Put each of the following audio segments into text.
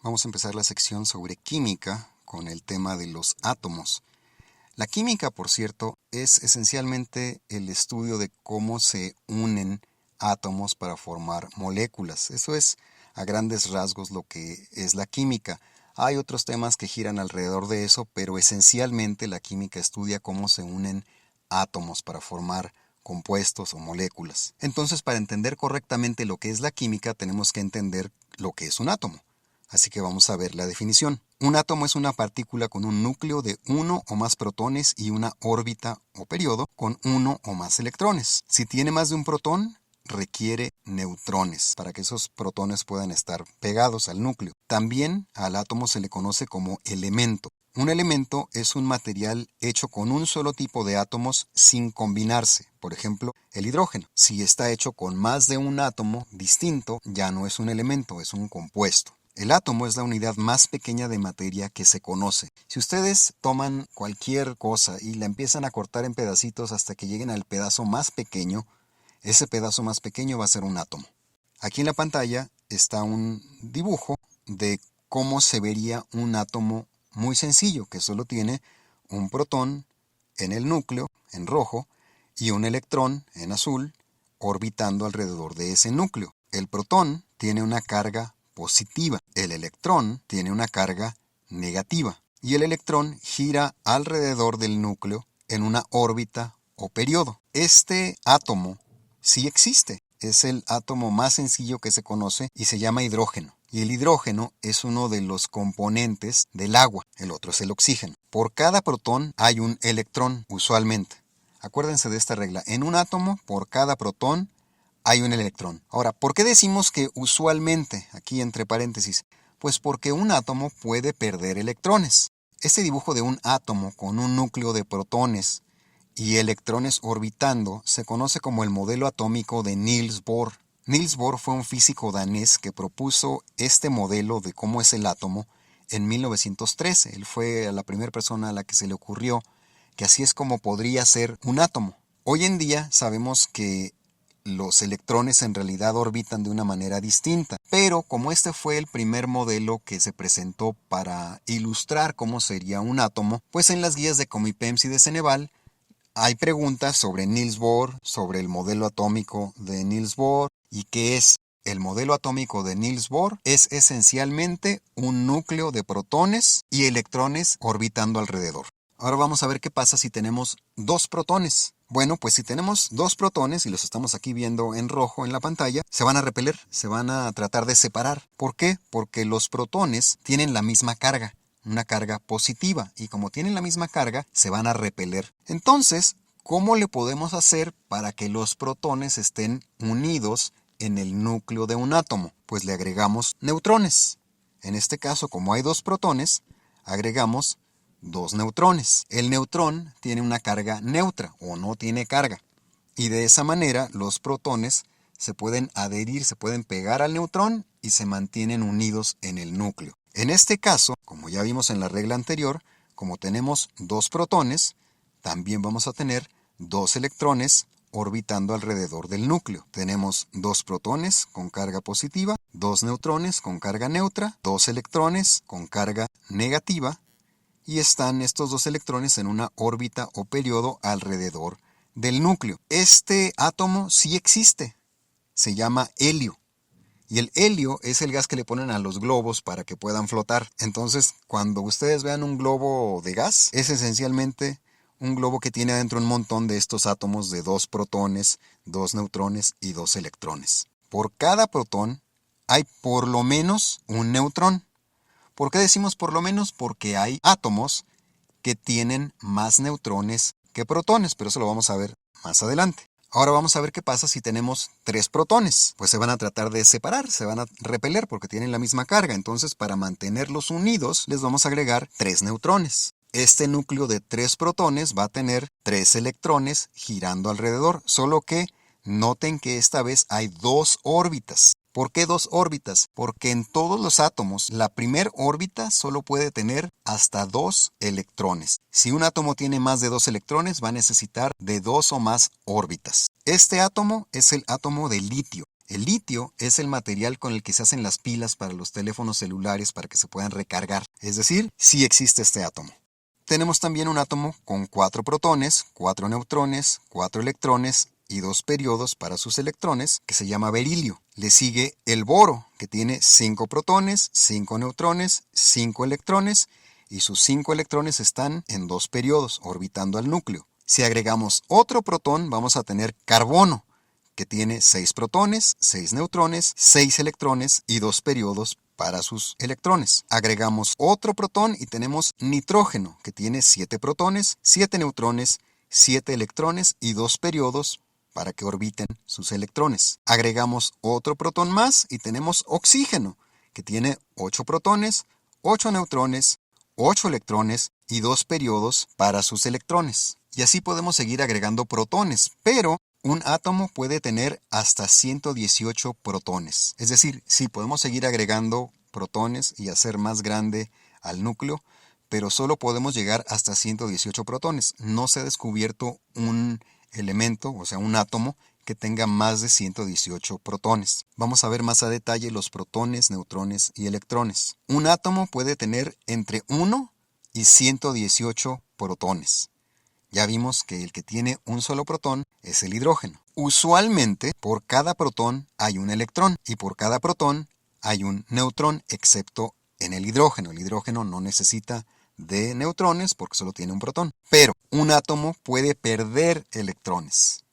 Vamos a empezar la sección sobre química con el tema de los átomos. La química, por cierto, es esencialmente el estudio de cómo se unen átomos para formar moléculas. Eso es a grandes rasgos lo que es la química. Hay otros temas que giran alrededor de eso, pero esencialmente la química estudia cómo se unen átomos para formar compuestos o moléculas. Entonces, para entender correctamente lo que es la química, tenemos que entender lo que es un átomo. Así que vamos a ver la definición. Un átomo es una partícula con un núcleo de uno o más protones y una órbita o periodo con uno o más electrones. Si tiene más de un protón, requiere neutrones para que esos protones puedan estar pegados al núcleo. También al átomo se le conoce como elemento. Un elemento es un material hecho con un solo tipo de átomos sin combinarse. Por ejemplo, el hidrógeno. Si está hecho con más de un átomo distinto, ya no es un elemento, es un compuesto. El átomo es la unidad más pequeña de materia que se conoce. Si ustedes toman cualquier cosa y la empiezan a cortar en pedacitos hasta que lleguen al pedazo más pequeño, ese pedazo más pequeño va a ser un átomo. Aquí en la pantalla está un dibujo de cómo se vería un átomo muy sencillo, que solo tiene un protón en el núcleo, en rojo, y un electrón, en azul, orbitando alrededor de ese núcleo. El protón tiene una carga positiva. El electrón tiene una carga negativa. Y el electrón gira alrededor del núcleo en una órbita o periodo. Este átomo sí existe. Es el átomo más sencillo que se conoce y se llama hidrógeno. Y el hidrógeno es uno de los componentes del agua. El otro es el oxígeno. Por cada protón hay un electrón, usualmente. Acuérdense de esta regla. En un átomo, por cada protón, hay un electrón. Ahora, ¿por qué decimos que usualmente, aquí entre paréntesis? Pues porque un átomo puede perder electrones. Este dibujo de un átomo con un núcleo de protones y electrones orbitando se conoce como el modelo atómico de Niels Bohr. Niels Bohr fue un físico danés que propuso este modelo de cómo es el átomo en 1913. Él fue la primera persona a la que se le ocurrió que así es como podría ser un átomo. Hoy en día sabemos que los electrones en realidad orbitan de una manera distinta, pero como este fue el primer modelo que se presentó para ilustrar cómo sería un átomo, pues en las guías de Comipems y de Ceneval hay preguntas sobre Niels Bohr, sobre el modelo atómico de Niels Bohr y qué es. El modelo atómico de Niels Bohr es esencialmente un núcleo de protones y electrones orbitando alrededor. Ahora vamos a ver qué pasa si tenemos dos protones. Bueno, pues si tenemos dos protones, y los estamos aquí viendo en rojo en la pantalla, se van a repeler, se van a tratar de separar. ¿Por qué? Porque los protones tienen la misma carga, una carga positiva, y como tienen la misma carga, se van a repeler. Entonces, ¿cómo le podemos hacer para que los protones estén unidos en el núcleo de un átomo? Pues le agregamos neutrones. En este caso, como hay dos protones, agregamos dos neutrones. El neutrón tiene una carga neutra o no tiene carga. Y de esa manera los protones se pueden adherir, se pueden pegar al neutrón y se mantienen unidos en el núcleo. En este caso, como ya vimos en la regla anterior, como tenemos dos protones, también vamos a tener dos electrones orbitando alrededor del núcleo. Tenemos dos protones con carga positiva, dos neutrones con carga neutra, dos electrones con carga negativa, y están estos dos electrones en una órbita o periodo alrededor del núcleo. Este átomo sí existe, se llama helio. Y el helio es el gas que le ponen a los globos para que puedan flotar. Entonces, cuando ustedes vean un globo de gas, es esencialmente un globo que tiene adentro un montón de estos átomos de dos protones, dos neutrones y dos electrones. Por cada protón hay por lo menos un neutrón. ¿Por qué decimos por lo menos? Porque hay átomos que tienen más neutrones que protones, pero eso lo vamos a ver más adelante. Ahora vamos a ver qué pasa si tenemos tres protones. Pues se van a tratar de separar, se van a repeler porque tienen la misma carga. Entonces, para mantenerlos unidos, les vamos a agregar tres neutrones. Este núcleo de tres protones va a tener tres electrones girando alrededor, solo que noten que esta vez hay dos órbitas. ¿Por qué dos órbitas? Porque en todos los átomos la primera órbita solo puede tener hasta dos electrones. Si un átomo tiene más de dos electrones, va a necesitar de dos o más órbitas. Este átomo es el átomo de litio. El litio es el material con el que se hacen las pilas para los teléfonos celulares para que se puedan recargar. Es decir, sí existe este átomo. Tenemos también un átomo con 4 protones, 4 neutrones, 4 electrones y 2 periodos para sus electrones, que se llama berilio. Le sigue el boro, que tiene 5 protones, 5 neutrones, 5 electrones, y sus 5 electrones están en 2 periodos, orbitando al núcleo. Si agregamos otro protón, vamos a tener carbono, que tiene 6 protones, 6 neutrones, 6 electrones y 2 periodos para sus electrones. Agregamos otro protón y tenemos nitrógeno, que tiene 7 protones, 7 neutrones, 7 electrones y 2 periodos para que orbiten sus electrones. Agregamos otro protón más y tenemos oxígeno, que tiene 8 protones, 8 neutrones, 8 electrones y 2 periodos para sus electrones. Y así podemos seguir agregando protones, pero un átomo puede tener hasta 118 protones. Es decir, sí podemos seguir agregando protones y hacer más grande al núcleo, pero solo podemos llegar hasta 118 protones. No se ha descubierto un elemento, o sea, un átomo, que tenga más de 118 protones. Vamos a ver más a detalle los protones, neutrones y electrones. Un átomo puede tener entre 1 y 118 protones. Ya vimos que el que tiene un solo protón es el hidrógeno. Usualmente, por cada protón hay un electrón y por cada protón hay un neutrón, excepto en el hidrógeno. El hidrógeno no necesita de neutrones porque solo tiene un protón. Pero un átomo puede perder electrones.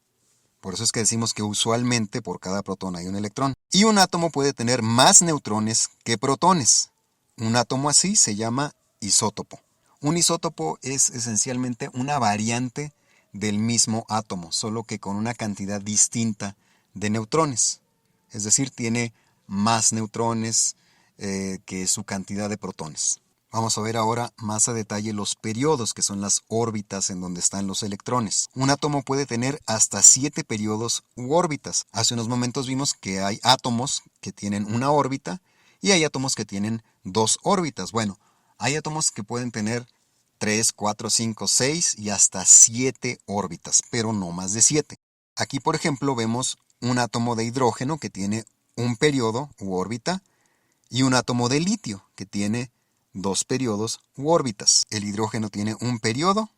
Por eso es que decimos que usualmente por cada protón hay un electrón. Y un átomo puede tener más neutrones que protones. Un átomo así se llama isótopo. Un isótopo es esencialmente una variante del mismo átomo, solo que con una cantidad distinta de neutrones. Es decir, tiene más neutrones que su cantidad de protones. Vamos a ver ahora más a detalle los periodos, que son las órbitas en donde están los electrones. Un átomo puede tener hasta 7 periodos u órbitas. Hace unos momentos vimos que hay átomos que tienen una órbita y hay átomos que tienen 2 órbitas. Bueno, hay átomos que pueden tener 3, 4, 5, 6 y hasta 7 órbitas, pero no más de 7. Aquí, por ejemplo, vemos un átomo de hidrógeno que tiene un periodo u órbita y un átomo de litio que tiene 2 periodos u órbitas. El hidrógeno tiene un periodo,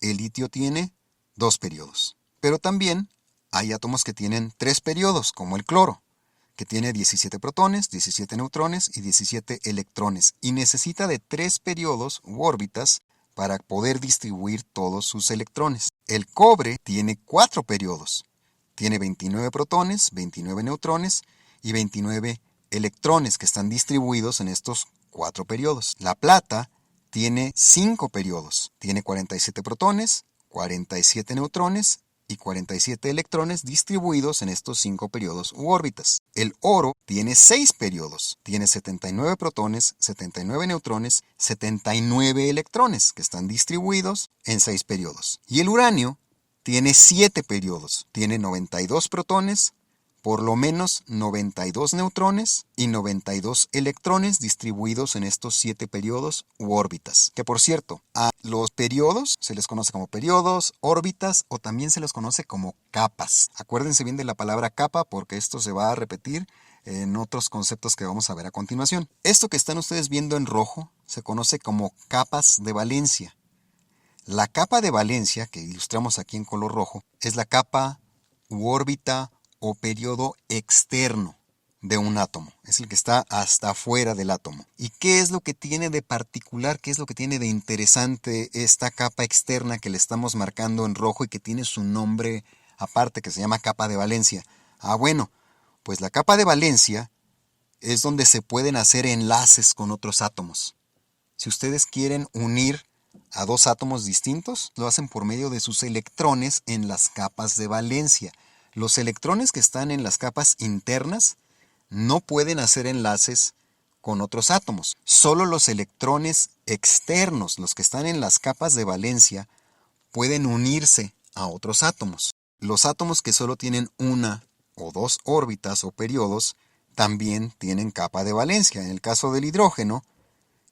el litio tiene 2 periodos. Pero también hay átomos que tienen 3 periodos, como el cloro, que tiene 17 protones, 17 neutrones y 17 electrones, y necesita de 3 periodos u órbitas para poder distribuir todos sus electrones. El cobre tiene 4 periodos, tiene 29 protones, 29 neutrones y 29 electrones que están distribuidos en estos 4 periodos. La plata tiene 5 periodos, tiene 47 protones, 47 neutrones y 47 electrones distribuidos en estos 5 periodos u órbitas. El oro tiene 6 periodos, tiene 79 protones, 79 neutrones, 79 electrones que están distribuidos en 6 periodos. Y el uranio tiene 7 periodos, tiene 92 protones, por lo menos 92 neutrones y 92 electrones distribuidos en estos 7 periodos u órbitas. Que por cierto, a los periodos se les conoce como periodos, órbitas o también se les conoce como capas. Acuérdense bien de la palabra capa porque esto se va a repetir en otros conceptos que vamos a ver a continuación. Esto que están ustedes viendo en rojo se conoce como capas de valencia. La capa de valencia, que ilustramos aquí en color rojo, es la capa u órbita o periodo externo de un átomo. Es el que está hasta afuera del átomo. ¿Y qué es lo que tiene de particular, qué es lo que tiene de interesante esta capa externa que le estamos marcando en rojo y que tiene su nombre aparte, que se llama capa de valencia? Bueno, pues la capa de valencia es donde se pueden hacer enlaces con otros átomos. Si ustedes quieren unir a dos átomos distintos, lo hacen por medio de sus electrones en las capas de valencia. Los electrones que están en las capas internas no pueden hacer enlaces con otros átomos. Solo los electrones externos, los que están en las capas de valencia, pueden unirse a otros átomos. Los átomos que solo tienen una o dos órbitas o periodos también tienen capa de valencia. En el caso del hidrógeno,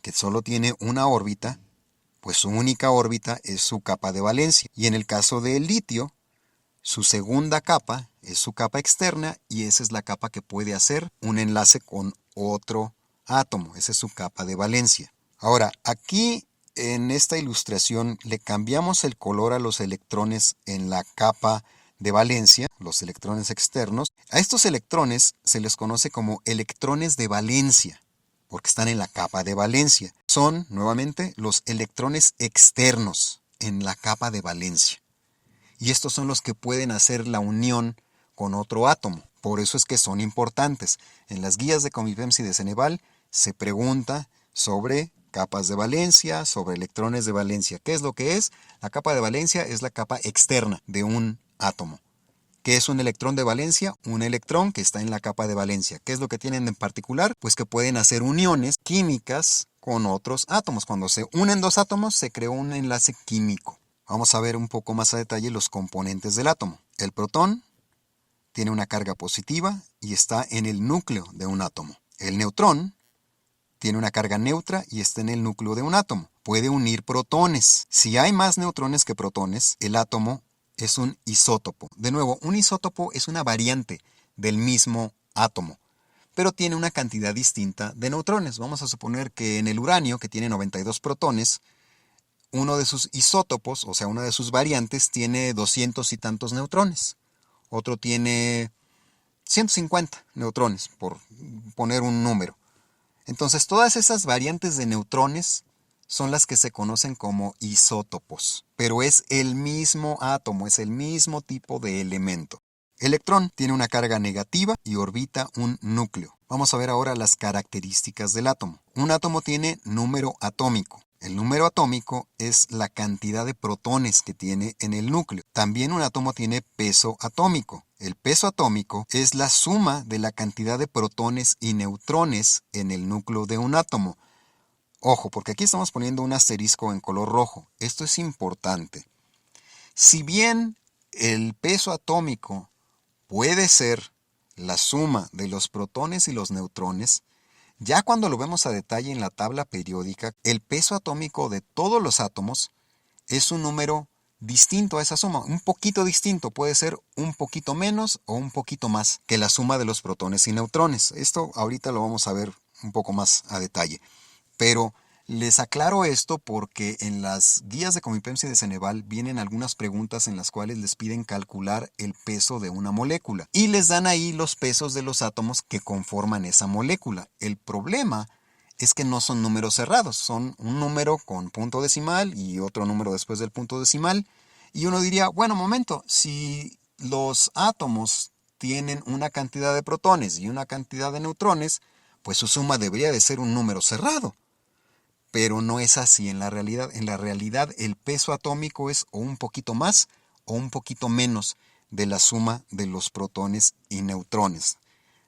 que solo tiene una órbita, pues su única órbita es su capa de valencia. Y en el caso del litio, su segunda capa es su capa externa y esa es la capa que puede hacer un enlace con otro átomo. Esa es su capa de valencia. Ahora, aquí en esta ilustración le cambiamos el color a los electrones en la capa de valencia, los electrones externos. A estos electrones se les conoce como electrones de valencia, porque están en la capa de valencia. Son, nuevamente, los electrones externos en la capa de valencia. Y estos son los que pueden hacer la unión con otro átomo. Por eso es que son importantes. En las guías de convivencia y de Ceneval se pregunta sobre capas de valencia, sobre electrones de valencia. ¿Qué es lo que es? La capa de valencia es la capa externa de un átomo. ¿Qué es un electrón de valencia? Un electrón que está en la capa de valencia. ¿Qué es lo que tienen en particular? Pues que pueden hacer uniones químicas con otros átomos. Cuando se unen dos átomos se creó un enlace químico. Vamos a ver un poco más a detalle los componentes del átomo. El protón tiene una carga positiva y está en el núcleo de un átomo. El neutrón tiene una carga neutra y está en el núcleo de un átomo. Puede unir protones. Si hay más neutrones que protones, el átomo es un isótopo. De nuevo, un isótopo es una variante del mismo átomo, pero tiene una cantidad distinta de neutrones. Vamos a suponer que en el uranio, que tiene 92 protones, uno de sus isótopos, o sea, una de sus variantes, tiene 200 y tantos neutrones. Otro tiene 150 neutrones, por poner un número. Entonces, todas esas variantes de neutrones son las que se conocen como isótopos. Pero es el mismo átomo, es el mismo tipo de elemento. Electrón tiene una carga negativa y orbita un núcleo. Vamos a ver ahora las características del átomo. Un átomo tiene número atómico. El número atómico es la cantidad de protones que tiene en el núcleo. También un átomo tiene peso atómico. El peso atómico es la suma de la cantidad de protones y neutrones en el núcleo de un átomo. Ojo, porque aquí estamos poniendo un asterisco en color rojo. Esto es importante. Si bien el peso atómico puede ser la suma de los protones y los neutrones, ya cuando lo vemos a detalle en la tabla periódica, el peso atómico de todos los átomos es un número distinto a esa suma, un poquito distinto, puede ser un poquito menos o un poquito más que la suma de los protones y neutrones. Esto ahorita lo vamos a ver un poco más a detalle. Pero les aclaro esto porque en las guías de convivencia de Ceneval vienen algunas preguntas en las cuales les piden calcular el peso de una molécula y les dan ahí los pesos de los átomos que conforman esa molécula. El problema es que no son números cerrados, son un número con punto decimal y otro número después del punto decimal. Y uno diría, bueno, momento, si los átomos tienen una cantidad de protones y una cantidad de neutrones, pues su suma debería de ser un número cerrado. Pero no es así en la realidad. En la realidad el peso atómico es o un poquito más o un poquito menos de la suma de los protones y neutrones.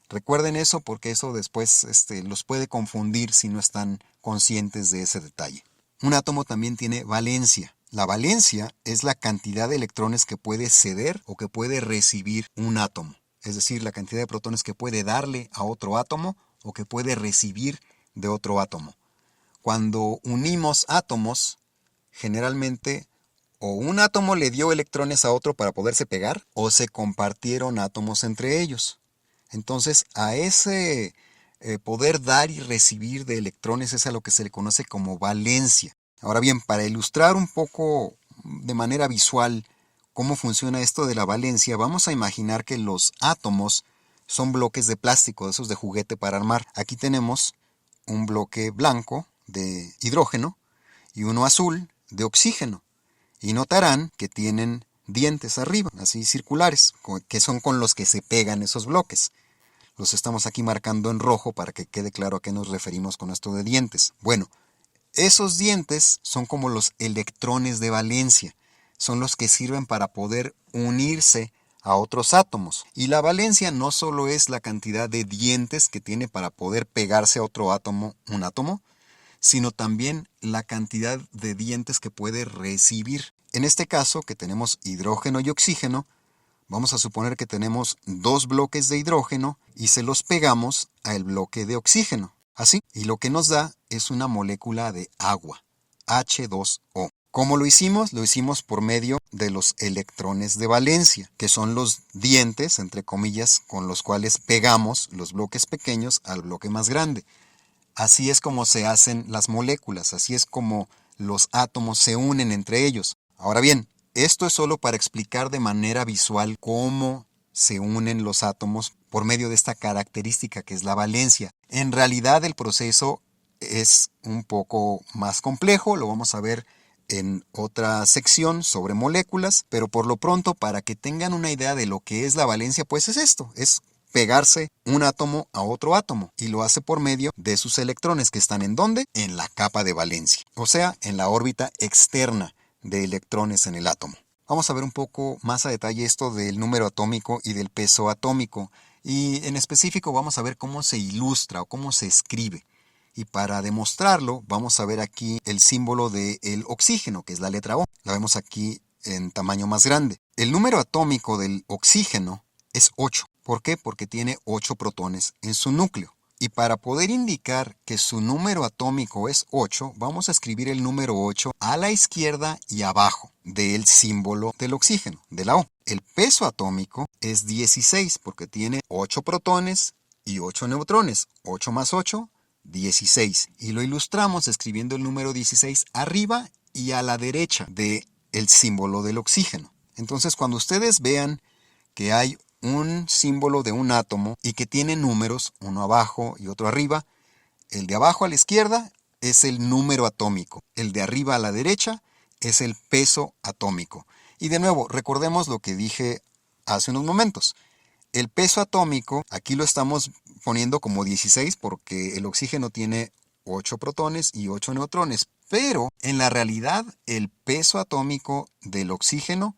Recuerden eso porque eso después los puede confundir si no están conscientes de ese detalle. Un átomo también tiene valencia. La valencia es la cantidad de electrones que puede ceder o que puede recibir un átomo. Es decir, la cantidad de protones que puede darle a otro átomo o que puede recibir de otro átomo. Cuando unimos átomos, generalmente o un átomo le dio electrones a otro para poderse pegar o se compartieron átomos entre ellos. Entonces, a ese poder dar y recibir de electrones es a lo que se le conoce como valencia. Ahora bien, para ilustrar un poco de manera visual cómo funciona esto de la valencia, vamos a imaginar que los átomos son bloques de plástico, esos de juguete para armar. Aquí tenemos un bloque blanco de hidrógeno y uno azul de oxígeno. Y notarán que tienen dientes arriba, así circulares, que son con los que se pegan esos bloques. Los estamos aquí marcando en rojo para que quede claro a qué nos referimos con esto de dientes. Bueno, esos dientes son como los electrones de valencia. Son los que sirven para poder unirse a otros átomos. Y la valencia no solo es la cantidad de dientes que tiene para poder pegarse a otro átomo, un átomo, sino también la cantidad de dientes que puede recibir. En este caso, que tenemos hidrógeno y oxígeno, vamos a suponer que tenemos dos bloques de hidrógeno y se los pegamos al bloque de oxígeno. Así, y lo que nos da es una molécula de agua, H2O. ¿Cómo lo hicimos? Lo hicimos por medio de los electrones de valencia, que son los dientes, entre comillas, con los cuales pegamos los bloques pequeños al bloque más grande. Así es como se hacen las moléculas, así es como los átomos se unen entre ellos. Ahora bien, esto es solo para explicar de manera visual cómo se unen los átomos por medio de esta característica que es la valencia. En realidad el proceso es un poco más complejo, lo vamos a ver en otra sección sobre moléculas, pero por lo pronto, para que tengan una idea de lo que es la valencia, pues es esto, es pegarse un átomo a otro átomo, y lo hace por medio de sus electrones, que están ¿en dónde? En la capa de valencia, o sea, en la órbita externa de electrones en el átomo. Vamos a ver un poco más a detalle esto del número atómico y del peso atómico, y en específico vamos a ver cómo se ilustra o cómo se escribe. Y para demostrarlo, vamos a ver aquí el símbolo del oxígeno, que es la letra O. La vemos aquí en tamaño más grande. El número atómico del oxígeno es 8. ¿Por qué? Porque tiene 8 protones en su núcleo. Y para poder indicar que su número atómico es 8, vamos a escribir el número 8 a la izquierda y abajo del símbolo del oxígeno, de la O. El peso atómico es 16 porque tiene 8 protones y 8 neutrones. 8 más 8, 16. Y lo ilustramos escribiendo el número 16 arriba y a la derecha del símbolo del oxígeno. Entonces, cuando ustedes vean que hay un símbolo de un átomo y que tiene números, uno abajo y otro arriba, el de abajo a la izquierda es el número atómico, el de arriba a la derecha es el peso atómico. Y de nuevo, recordemos lo que dije hace unos momentos. El peso atómico, aquí lo estamos poniendo como 16 porque el oxígeno tiene 8 protones y 8 neutrones, pero en la realidad el peso atómico del oxígeno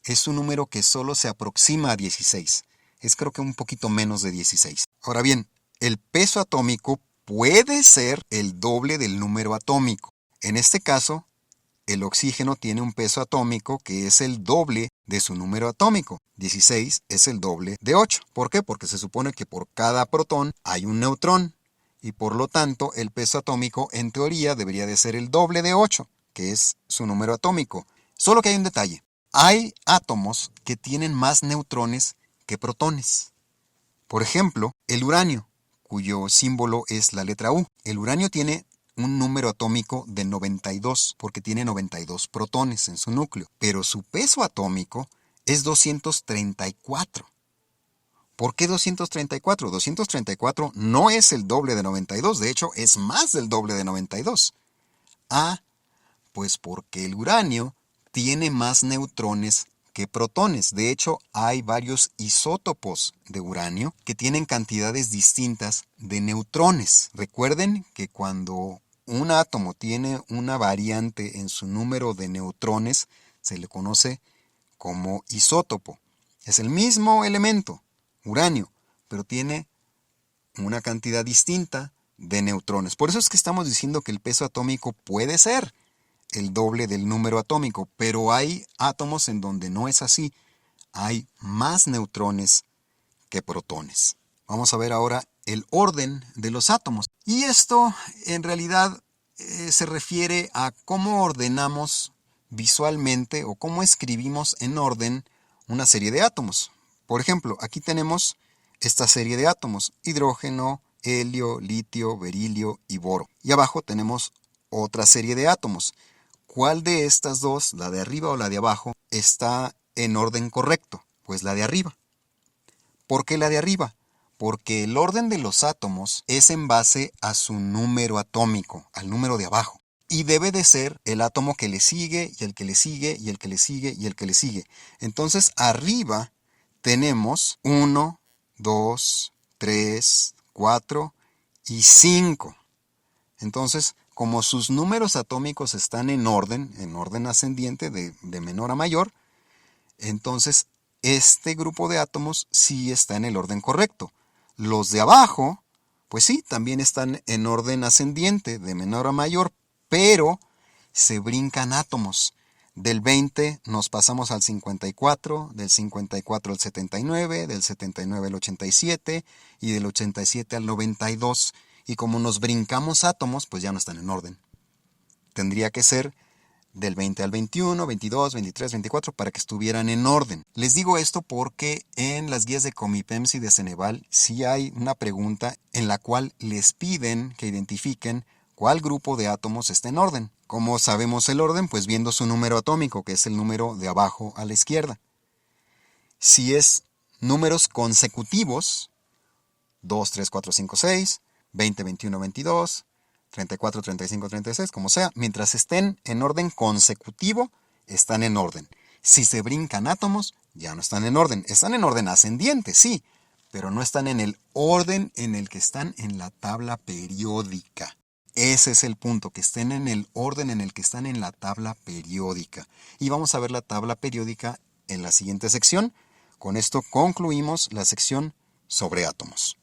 es un número que solo se aproxima a 16. Es creo que un poquito menos de 16. Ahora bien, el peso atómico puede ser el doble del número atómico. En este caso, el oxígeno tiene un peso atómico que es el doble de su número atómico. 16 es el doble de 8. ¿Por qué? Porque se supone que por cada protón hay un neutrón. Y por lo tanto, el peso atómico en teoría debería de ser el doble de 8, que es su número atómico. Solo que hay un detalle. Hay átomos que tienen más neutrones que protones. Por ejemplo, el uranio, cuyo símbolo es la letra U. El uranio tiene un número atómico de 92, porque tiene 92 protones en su núcleo, pero su peso atómico es 234. ¿Por qué 234? 234 no es el doble de 92, de hecho es más del doble de 92. Ah, pues porque el uranio tiene más neutrones que protones. De hecho, hay varios isótopos de uranio que tienen cantidades distintas de neutrones. Recuerden que cuando un átomo tiene una variante en su número de neutrones, se le conoce como isótopo. Es el mismo elemento, uranio, pero tiene una cantidad distinta de neutrones. Por eso es que estamos diciendo que el peso atómico puede ser el doble del número atómico, pero hay átomos en donde no es así. Hay más neutrones que protones. Vamos a ver ahora el orden de los átomos. Y esto en realidad se refiere a cómo ordenamos visualmente o cómo escribimos en orden una serie de átomos. Por ejemplo, aquí tenemos esta serie de átomos: hidrógeno, helio, litio, berilio y boro. Y abajo tenemos otra serie de átomos. ¿Cuál de estas dos, la de arriba o la de abajo, está en orden correcto? Pues la de arriba. ¿Por qué la de arriba? Porque el orden de los átomos es en base a su número atómico, al número de abajo. Y debe de ser el átomo que le sigue, y el que le sigue, y el que le sigue, y el que le sigue. Entonces, arriba tenemos 1, 2, 3, 4 y 5. Entonces, como sus números atómicos están en orden ascendiente de menor a mayor, entonces este grupo de átomos sí está en el orden correcto. Los de abajo, pues sí, también están en orden ascendiente, de menor a mayor, pero se brincan átomos. Del 20 nos pasamos al 54, del 54 al 79, del 79 al 87 y del 87 al 92. Y como nos brincamos átomos, pues ya no están en orden. Tendría que ser del 20 al 21, 22, 23, 24, para que estuvieran en orden. Les digo esto porque en las guías de Comipems y de Ceneval sí hay una pregunta en la cual les piden que identifiquen cuál grupo de átomos está en orden. ¿Cómo sabemos el orden? Pues viendo su número atómico, que es el número de abajo a la izquierda. Si es números consecutivos, 2, 3, 4, 5, 6, 20, 21, 22, 34, 35, 36, como sea, mientras estén en orden consecutivo, están en orden. Si se brincan átomos, ya no están en orden. Están en orden ascendiente, sí, pero no están en el orden en el que están en la tabla periódica. Ese es el punto, que estén en el orden en el que están en la tabla periódica. Y vamos a ver la tabla periódica en la siguiente sección. Con esto concluimos la sección sobre átomos.